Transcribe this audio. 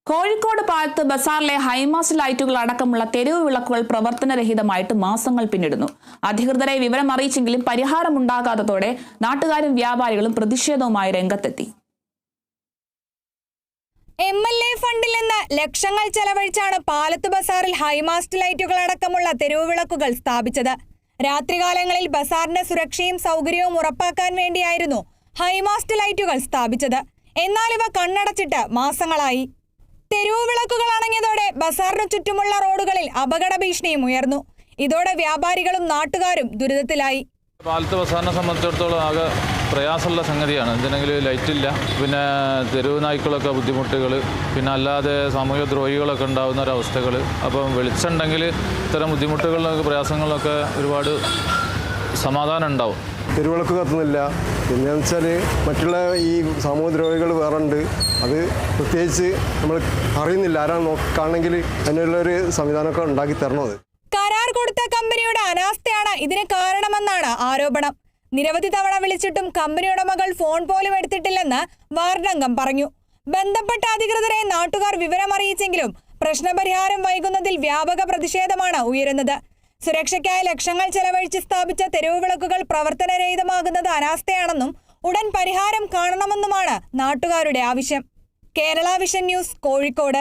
കോഴിക്കോട് പാലത്ത് ബസാറിലെ high mast ലൈറ്റുകൾ അടക്കമുള്ള തെരുവ് വിളക്കുകൾ പ്രവർത്തനരഹിതമായിട്ട് മാസങ്ങൾ പിന്നിടുന്നു. അധികൃതരെ വിവരം അറിയിച്ചെങ്കിലും പരിഹാരമുണ്ടാകാത്തതോടെ നാട്ടുകാരും വ്യാപാരികളും പ്രതിഷേധവുമായി രംഗത്തെത്തി. MLA ഫണ്ടിൽ നിന്ന് ലക്ഷങ്ങൾ ചെലവഴിച്ചാണ് പാലത്ത് ബസാറിൽ ഹൈമാസ്റ്റ് ലൈറ്റുകൾ അടക്കമുള്ള തെരുവ് വിളക്കുകൾ സ്ഥാപിച്ചത്. രാത്രികാലങ്ങളിൽ ബസാറിന്റെ സുരക്ഷയും സൗകര്യവും ഉറപ്പാക്കാൻ വേണ്ടിയായിരുന്നു ഹൈമാസ്റ്റ് ലൈറ്റുകൾ സ്ഥാപിച്ചത്. എന്നാൽ ഇവ കണ്ണടച്ചിട്ട് മാസങ്ങളായി. തെരുവ് വിളക്കുകൾ അണങ്ങിയതോടെ ബസാറിനു ചുറ്റുമുള്ള റോഡുകളിൽ അപകട ഭീഷണിയും ഉയർന്നു. ഇതോടെ വ്യാപാരികളും നാട്ടുകാരും ദുരിതത്തിലായി. പാലത്ത് ബസാറിനെ സംബന്ധിച്ചിടത്തോളം ആകെ പ്രയാസമുള്ള സംഗതിയാണ്. എന്തിനെങ്കിലും ലൈറ്റില്ല, പിന്നെ തെരുവ് നായ്ക്കളൊക്കെ ബുദ്ധിമുട്ടുകൾ, പിന്നെ അല്ലാതെ സാമൂഹിക ദ്രോഹികളൊക്കെ ഉണ്ടാകുന്ന ഒരവസ്ഥകൾ. അപ്പം വെളിച്ചുണ്ടെങ്കിൽ ഇത്തരം ബുദ്ധിമുട്ടുകളിലൊക്കെ പ്രയാസങ്ങളിലൊക്കെ ഒരുപാട് സമാധാനം ഉണ്ടാവും. തെരുവിളക്ക് കത്തുന്നില്ല. പിന്നെയെന്ന് വെച്ചാൽ മറ്റുള്ള ഈ സാമൂഹ്യ ദ്രോഹികൾ വേറെ ഉണ്ട്. അത് പ്രത്യേകിച്ച് നമ്മൾ അറിയുന്നില്ല. ആരാണ് നോക്കുകയാണെങ്കിൽ അതിനുള്ളൊരു സംവിധാനമൊക്കെ ഉണ്ടാക്കി തരണത്. കരാർ കൊടുത്ത കമ്പനിയുടെ അനാസ്ഥയാണ് ഇതിന് കാരണമെന്നാണ് ആരോപണം. നിരവധി തവണ വിളിച്ചിട്ടും കമ്പനി ഉടമകൾ ഫോൺ പോലും എടുത്തിട്ടില്ലെന്ന് വാർഡംഗം പറഞ്ഞു. ബന്ധപ്പെട്ട അധികൃതരെ നാട്ടുകാർ വിവരമറിയിച്ചെങ്കിലും പ്രശ്നപരിഹാരം വൈകുന്നതിൽ വ്യാപക പ്രതിഷേധമാണ് ഉയരുന്നത്. സുരക്ഷയ്ക്കായി ലക്ഷങ്ങൾ ചെലവഴിച്ച് സ്ഥാപിച്ച തെരുവ് വിളക്കുകൾ പ്രവർത്തനരഹിതമാകുന്നത് അനാസ്ഥയാണെന്നും ഉടൻ പരിഹാരം കാണണമെന്നുമാണ് നാട്ടുകാരുടെ ആവശ്യം. Kerala vision news, Kozhikode.